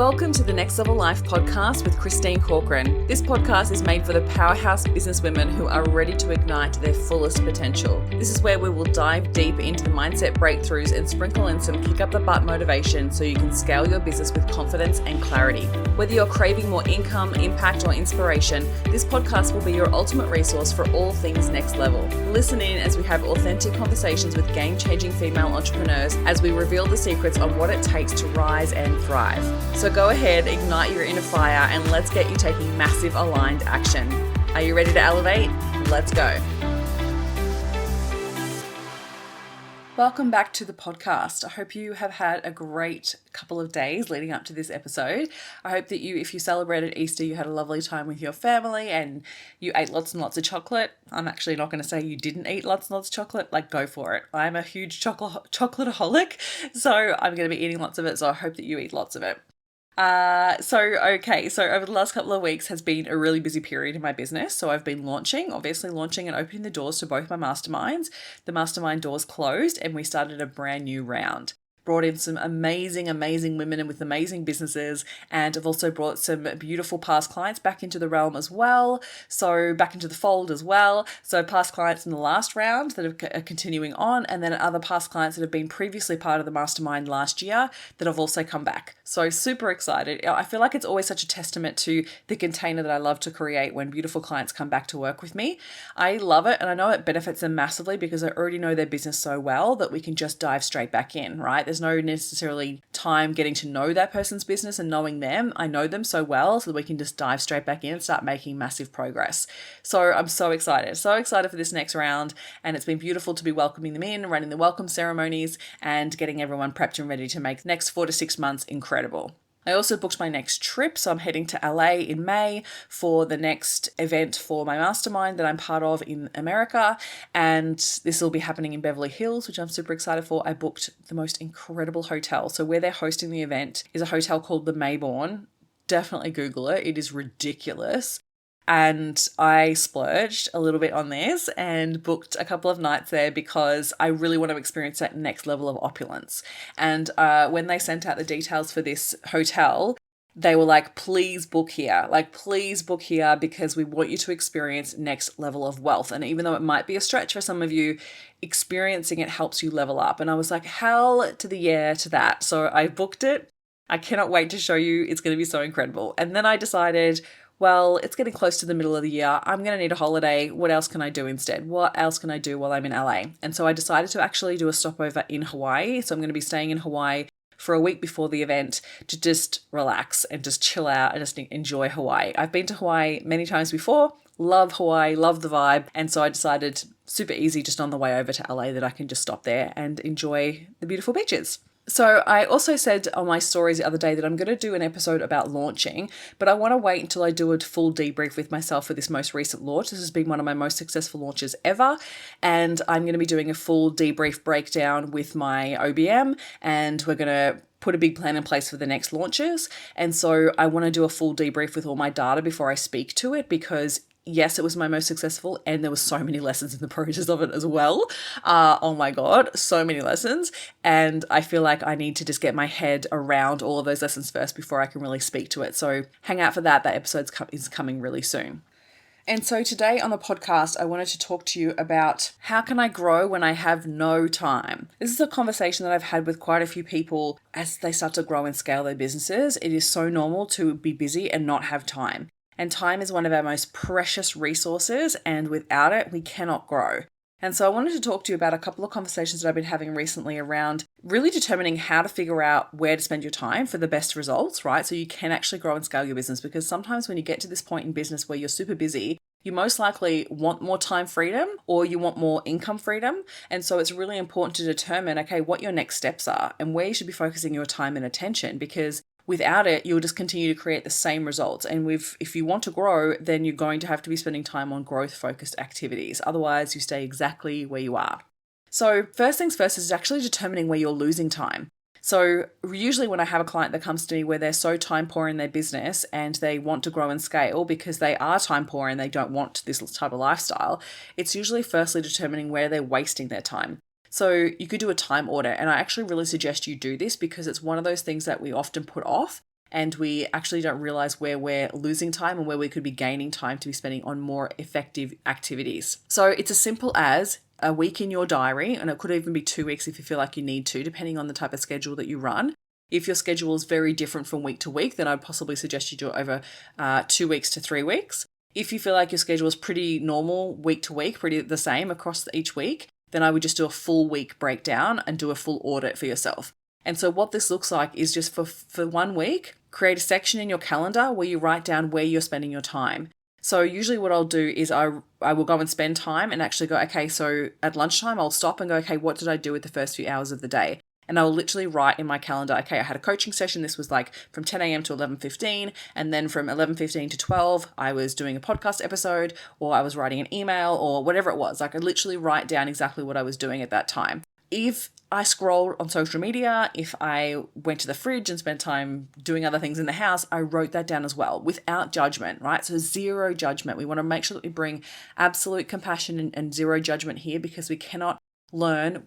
Welcome to the Next Level Life podcast with Christine Corcoran. This podcast is made for the powerhouse businesswomen who are ready to ignite their fullest potential. This is where we will dive deep into the mindset breakthroughs and sprinkle in some kick up the butt motivation so you can scale your business with confidence and clarity. Whether you're craving more income, impact, or inspiration, this podcast will be your ultimate resource for all things next level. Listen in as we have authentic conversations with game-changing female entrepreneurs as we reveal the secrets on what it takes to rise and thrive. So go ahead, ignite your inner fire, and let's get you taking massive aligned action. Are you ready to elevate? Let's go. Welcome back to the podcast. I hope you have had a great couple of days leading up to this episode. I hope that if you celebrated Easter, you had a lovely time with your family and you ate lots and lots of chocolate. I'm actually not going to say you didn't eat lots and lots of chocolate. Go for it. I'm a huge chocolateaholic, so I'm going to be eating lots of it. So I hope that you eat lots of it. So over the last couple of weeks has been a really busy period in my business. So I've been launching and opening the doors to both my masterminds. The mastermind doors closed and we started a brand new round. Brought in some amazing women with amazing businesses, and I've also brought some beautiful past clients back into the realm as well. So back into the fold as well. So past clients in the last round that are continuing on, and then other past clients that have been previously part of the mastermind last year that have also come back. So super excited. I feel like it's always such a testament to the container that I love to create when beautiful clients come back to work with me. I love it, and I know it benefits them massively because I already know their business so well that we can just dive straight back in, right? There's no necessarily time getting to know that person's business and knowing them. I know them so well so that we can just dive straight back in and start making massive progress. So I'm so excited for this next round, and it's been beautiful to be welcoming them in, running the welcome ceremonies and getting everyone prepped and ready to make the next 4 to 6 months incredible. I also booked my next trip, so I'm heading to LA in May for the next event for my mastermind that I'm part of in America, and this will be happening in Beverly Hills, which I'm super excited for. I booked the most incredible hotel. So where they're hosting the event is a hotel called the Maybourne. Definitely Google it. It is ridiculous. And I splurged a little bit on this and booked a couple of nights there because I really want to experience that next level of opulence. And when they sent out the details for this hotel, they were like, please book here. Please book here because we want you to experience next level of wealth. And even though it might be a stretch for some of you, experiencing it helps you level up. And I was like, hell to the yeah to that. So I booked it. I cannot wait to show you. It's going to be so incredible. And then I decided, well, it's getting close to the middle of the year. I'm going to need a holiday. What else can I do instead? What else can I do while I'm in LA? And so I decided to actually do a stopover in Hawaii. So I'm going to be staying in Hawaii for a week before the event to just relax and just chill out and just enjoy Hawaii. I've been to Hawaii many times before. Love Hawaii, love the vibe. And so I decided super easy just on the way over to LA that I can just stop there and enjoy the beautiful beaches. So I also said on my stories the other day that I'm going to do an episode about launching, but I want to wait until I do a full debrief with myself for this most recent launch. This has been one of my most successful launches ever, and I'm going to be doing a full debrief breakdown with my OBM, and we're going to put a big plan in place for the next launches. And so I want to do a full debrief with all my data before I speak to it because yes, it was my most successful and there were so many lessons in the process of it as well. Oh my God, so many lessons. And I feel like I need to just get my head around all of those lessons first before I can really speak to it. So hang out for that. That episode is coming really soon. And so today on the podcast, I wanted to talk to you about how can I grow when I have no time? This is a conversation that I've had with quite a few people as they start to grow and scale their businesses. It is so normal to be busy and not have time. And time is one of our most precious resources, and without it, we cannot grow. And so I wanted to talk to you about a couple of conversations that I've been having recently around really determining how to figure out where to spend your time for the best results, right? So you can actually grow and scale your business, because sometimes when you get to this point in business where you're super busy, you most likely want more time freedom or you want more income freedom. And so it's really important to determine, okay, what your next steps are and where you should be focusing your time and attention, because without it, you'll just continue to create the same results. And if you want to grow, then you're going to have to be spending time on growth-focused activities. Otherwise, you stay exactly where you are. So first things first is actually determining where you're losing time. So usually when I have a client that comes to me where they're so time poor in their business and they want to grow and scale because they are time poor and they don't want this type of lifestyle, it's usually firstly determining where they're wasting their time. So you could do a time audit, and I actually really suggest you do this because it's one of those things that we often put off. and we actually don't realize where we're losing time and where we could be gaining time to be spending on more effective activities. So it's as simple as a week in your diary, and it could even be 2 weeks if you feel like you need to, depending on the type of schedule that you run. If your schedule is very different from week to week, then I'd possibly suggest you do it over 2 weeks to 3 weeks. If you feel like your schedule is pretty normal week to week, pretty the same across each week, then I would just do a full week breakdown and do a full audit for yourself. And so what this looks like is just for 1 week, create a section in your calendar where you write down where you're spending your time. So usually what I'll do is I will go and spend time and actually go, okay, so at lunchtime I'll stop and go, okay, what did I do with the first few hours of the day? And I'll literally write in my calendar, okay, I had a coaching session. This was like from 10 a.m. to 11:15. And then from 11:15 to 12, I was doing a podcast episode, or I was writing an email, or whatever it was. Like I literally write down exactly what I was doing at that time. If I scrolled on social media, if I went to the fridge and spent time doing other things in the house, I wrote that down as well without judgment, right? So zero judgment. We want to make sure that we bring absolute compassion and zero judgment here, because we cannot learn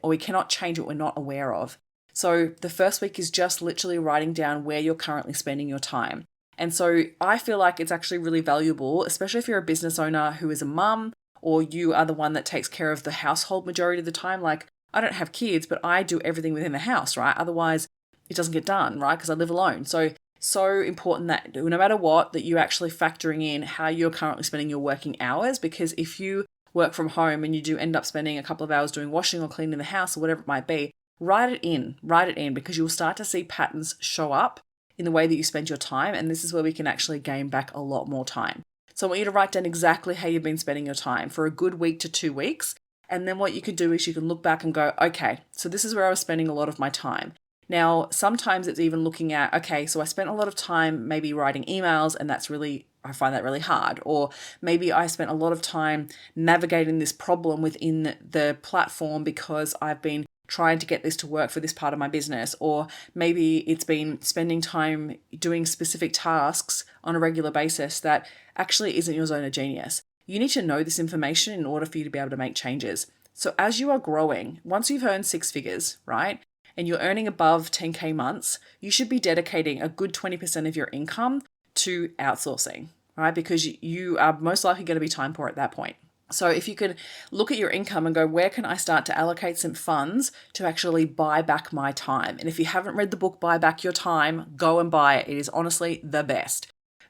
we cannot change what we're not aware of. So the first week is just literally writing down where you're currently spending your time. And so I feel like it's actually really valuable, especially if you're a business owner who is a mum, or you are the one that takes care of the household majority of the time. Like I don't have kids, but I do everything within the house, right? Otherwise it doesn't get done, right? Because I live alone. So important that no matter what, that you're actually factoring in how you're currently spending your working hours. Because if you work from home and you do end up spending a couple of hours doing washing or cleaning the house or whatever it might be, write it in, because you'll start to see patterns show up in the way that you spend your time. And this is where we can actually gain back a lot more time. So I want you to write down exactly how you've been spending your time for a good week to 2 weeks. And then what you can do is you can look back and go, okay, so this is where I was spending a lot of my time. Now, sometimes it's even looking at, okay, so I spent a lot of time maybe writing emails, and I find that really hard. Or maybe I spent a lot of time navigating this problem within the platform because I've been trying to get this to work for this part of my business. Or maybe it's been spending time doing specific tasks on a regular basis that actually isn't your zone of genius. You need to know this information in order for you to be able to make changes. So as you are growing, once you've earned 6 figures, right, and you're earning above 10K months, you should be dedicating a good 20% of your income to outsourcing, right? Because you are most likely going to be time poor at that point. So if you could look at your income and go, where can I start to allocate some funds to actually buy back my time? And if you haven't read the book, Buy Back Your Time, go and buy it. It is honestly the best.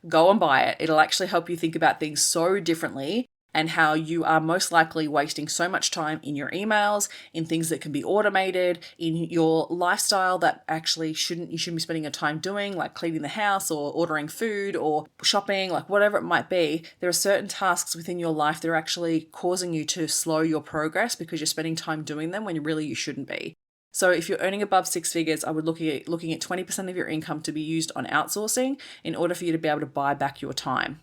Go and buy it. It'll actually help you think about things so differently, and how you are most likely wasting so much time in your emails, in things that can be automated, in your lifestyle that actually you shouldn't be spending your time doing, like cleaning the house or ordering food or shopping, like whatever it might be. There are certain tasks within your life that are actually causing you to slow your progress because you're spending time doing them when really you shouldn't be. So if you're earning above 6 figures, I would looking at 20% of your income to be used on outsourcing in order for you to be able to buy back your time.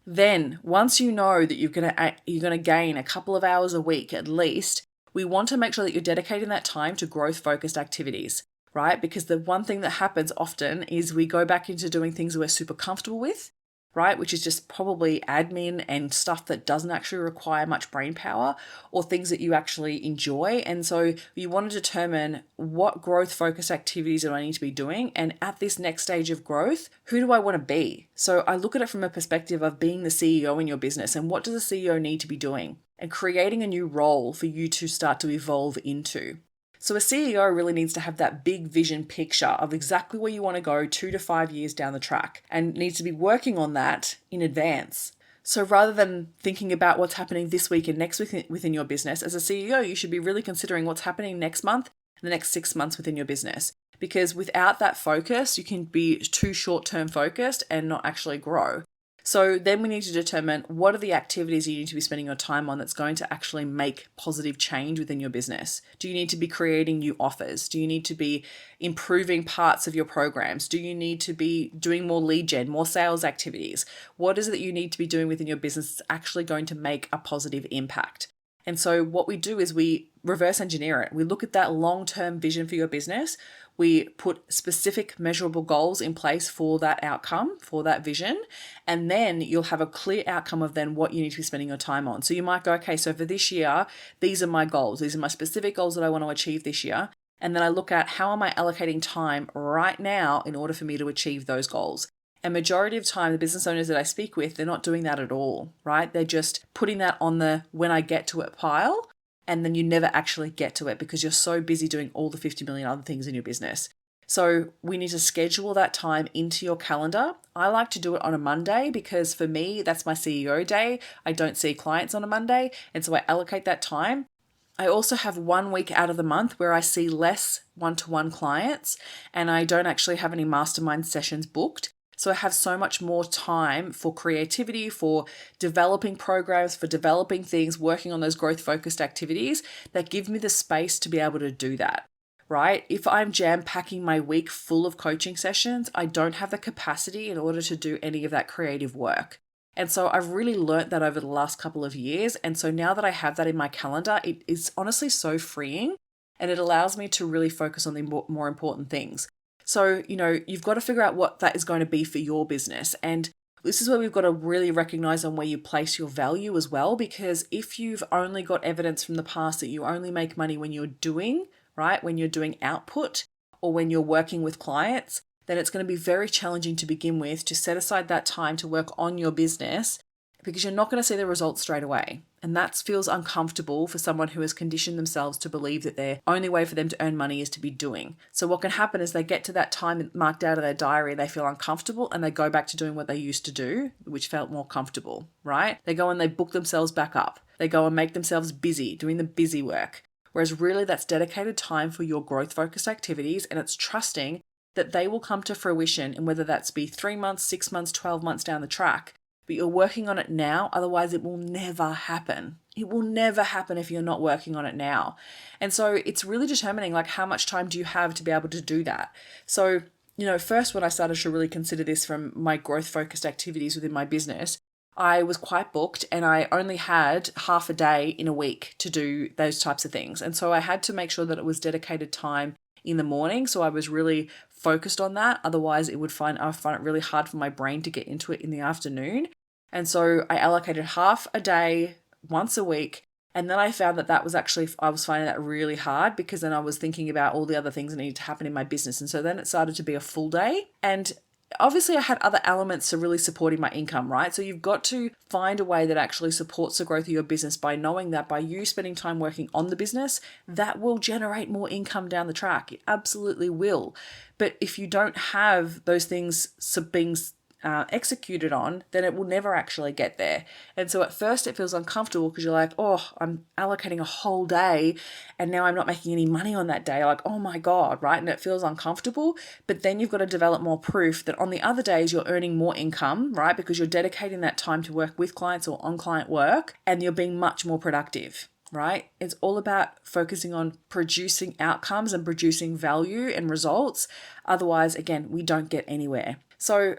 Then, once you know that you're going to gain a couple of hours a week at least, we want to make sure that you're dedicating that time to growth-focused activities, right? Because the one thing that happens often is we go back into doing things we're super comfortable with, right? Which is just probably admin and stuff that doesn't actually require much brain power, or things that you actually enjoy. And so you want to determine what growth-focused activities do I need to be doing? And at this next stage of growth, who do I want to be? So I look at it from a perspective of being the CEO in your business, and what does the CEO need to be doing? And creating a new role for you to start to evolve into. So a CEO really needs to have that big vision picture of exactly where you want to go 2 to 5 years down the track, and needs to be working on that in advance. So rather than thinking about what's happening this week and next week within your business, as a CEO, you should be really considering what's happening next month and the next 6 months within your business. Because without that focus, you can be too short-term focused and not actually grow. So then we need to determine what are the activities you need to be spending your time on that's going to actually make positive change within your business. Do you need to be creating new offers? Do you need to be improving parts of your programs? Do you need to be doing more lead gen, more sales activities? What is it that you need to be doing within your business that's actually going to make a positive impact? And so what we do is we reverse engineer it. We look at that long-term vision for your business. We put specific measurable goals in place for that outcome, for that vision. And then you'll have a clear outcome of then what you need to be spending your time on. So you might go, okay, so for this year, these are my goals. These are my specific goals that I want to achieve this year. And then I look at how am I allocating time right now in order for me to achieve those goals. And majority of time, the business owners that I speak with, they're not doing that at all, right? They're just putting that on the when I get to it pile. And then you never actually get to it because you're so busy doing all the 50 million other things in your business. So we need to schedule that time into your calendar. I like to do it on a Monday because for me, that's my CEO day. I don't see clients on a Monday. And so I allocate that time. I also have 1 week out of the month where I see less one-to-one clients and I don't actually have any mastermind sessions booked. So I have so much more time for creativity, for developing programs, for developing things, working on those growth-focused activities that give me the space to be able to do that, right? If I'm jam-packing my week full of coaching sessions, I don't have the capacity in order to do any of that creative work. And so I've really learnt that over the last couple of years. And so now that I have that in my calendar, it is honestly so freeing and it allows me to really focus on the more important things. So, you've got to figure out what that is going to be for your business. And this is where we've got to really recognize on where you place your value as well, because if you've only got evidence from the past that you only make money when you're doing, right, when you're doing output or when you're working with clients, then it's going to be very challenging to begin with to set aside that time to work on your business because you're not going to see the results straight away. And that feels uncomfortable for someone who has conditioned themselves to believe that the only way for them to earn money is to be doing. So what can happen is they get to that time marked out of their diary, they feel uncomfortable and they go back to doing what they used to do, which felt more comfortable, right? They go and they book themselves back up. They go and make themselves busy, doing the busy work. Whereas really that's dedicated time for your growth-focused activities and it's trusting that they will come to fruition, and whether that's be 3 months, 6 months, 12 months down the track, but you're working on it now, otherwise it will never happen. It will never happen if you're not working on it now. And so it's really determining like how much time do you have to be able to do that. So, first when I started to really consider this from my growth focused activities within my business, I was quite booked and I only had half a day in a week to do those types of things. And so I had to make sure that it was dedicated time in the morning. So I was really focused on that. Otherwise I find it really hard for my brain to get into it in the afternoon. And so I allocated half a day once a week. And then I found that I was finding that really hard because then I was thinking about all the other things that needed to happen in my business. And so then it started to be a full day. And obviously I had other elements to really supporting my income, right? So you've got to find a way that actually supports the growth of your business by knowing that by you spending time working on the business, that will generate more income down the track. It absolutely will. But if you don't have those things being executed on, then it will never actually get there. And so at first it feels uncomfortable because you're like, oh, I'm allocating a whole day and now I'm not making any money on that day. Like, oh my God, right? And it feels uncomfortable. But then you've got to develop more proof that on the other days you're earning more income, right? Because you're dedicating that time to work with clients or on client work and you're being much more productive. Right? It's all about focusing on producing outcomes and producing value and results. Otherwise, again, we don't get anywhere. So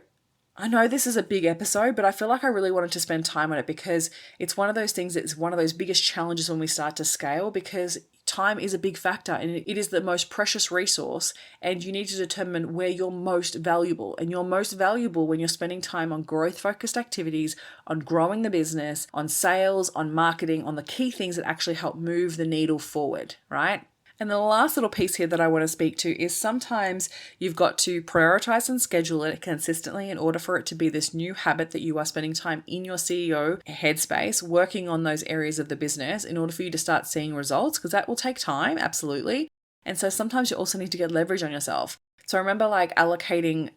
I know this is a big episode, but I feel like I really wanted to spend time on it because it's one of those things that's one of those biggest challenges when we start to scale, because time is a big factor and it is the most precious resource, and you need to determine where you're most valuable. And you're most valuable when you're spending time on growth focused activities, on growing the business, on sales, on marketing, on the key things that actually help move the needle forward, right? And the last little piece here that I want to speak to is sometimes you've got to prioritize and schedule it consistently in order for it to be this new habit that you are spending time in your CEO headspace, working on those areas of the business in order for you to start seeing results, because that will take time, absolutely. And so sometimes you also need to get leverage on yourself. So I remember allocating,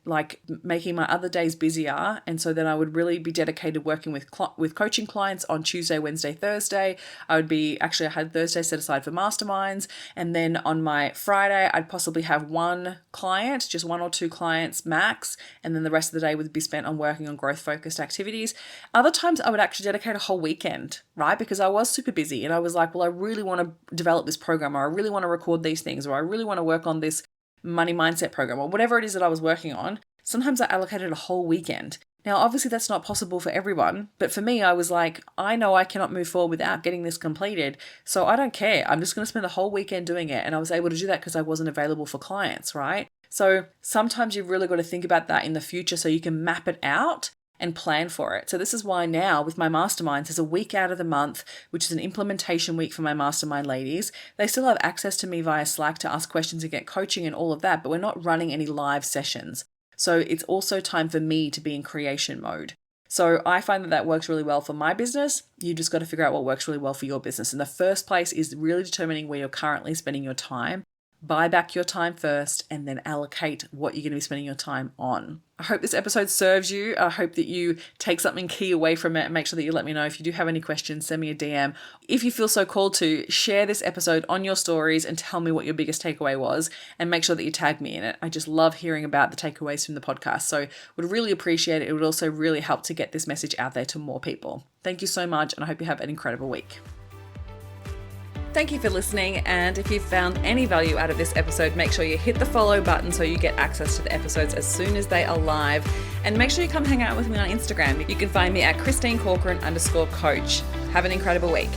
making my other days busier. And so then I would really be dedicated working with coaching clients on Tuesday, Wednesday, Thursday. I had Thursday set aside for masterminds. And then on my Friday, I'd possibly have one client, just one or two clients max. And then the rest of the day would be spent on working on growth focused activities. Other times I would actually dedicate a whole weekend, right? Because I was super busy and I was like, well, I really want to develop this program, or I really want to record these things, or I really want to work on this money mindset program, or whatever it is that I was working on. Sometimes I allocated a whole weekend. Now, obviously that's not possible for everyone, but for me, I was like, I know I cannot move forward without getting this completed. So I don't care. I'm just going to spend the whole weekend doing it. And I was able to do that because I wasn't available for clients, right? So sometimes you've really got to think about that in the future so you can map it out and plan for it. So this is why now with my masterminds, there's a week out of the month, which is an implementation week for my mastermind ladies. They still have access to me via Slack to ask questions and get coaching and all of that, but we're not running any live sessions. So it's also time for me to be in creation mode. So I find that works really well for my business. You just got to figure out what works really well for your business. And the first place is really determining where you're currently spending your time. Buy back your time first and then allocate what you're going to be spending your time on. I hope this episode serves you. I hope that you take something key away from it, and make sure that you let me know. If you do have any questions, send me a DM. If you feel so called to, share this episode on your stories and tell me what your biggest takeaway was, and make sure that you tag me in it. I just love hearing about the takeaways from the podcast. So would really appreciate it. It would also really help to get this message out there to more people. Thank you so much, and I hope you have an incredible week. Thank you for listening, and if you've found any value out of this episode, make sure you hit the follow button so you get access to the episodes as soon as they are live, and make sure you come hang out with me on Instagram. You can find me at ChristineCorcoran_coach. Have an incredible week.